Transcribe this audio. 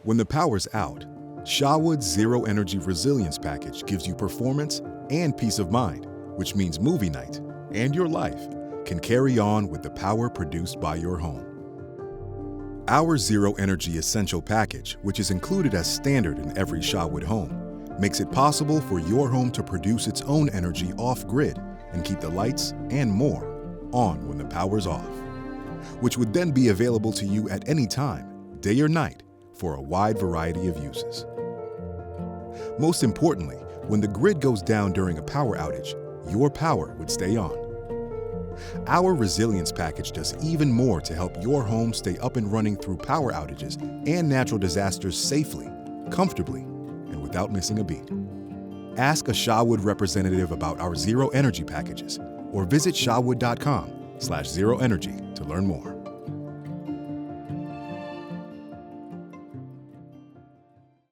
When the power's out, SHAWOOD's Zero Energy Resilience Package gives you performance and peace of mind, which means movie night and your life can carry on with the power produced by your home. Our Zero Energy Essential Package, which is included as standard in every SHAWOOD home, makes it possible for your home to produce its own energy off-grid and keep the lights and more on when the power's off, which would then be available to you at any time, day or night, for a wide variety of uses. Most importantly, when the grid goes down during a power outage, your power would stay on. Our Resilience Package does even more to help your home stay up and running through power outages and natural disasters safely, comfortably, and without missing a beat. Ask a SHAWOOD representative about our Zero Energy packages or visit shawood.com/zeroenergy to learn more.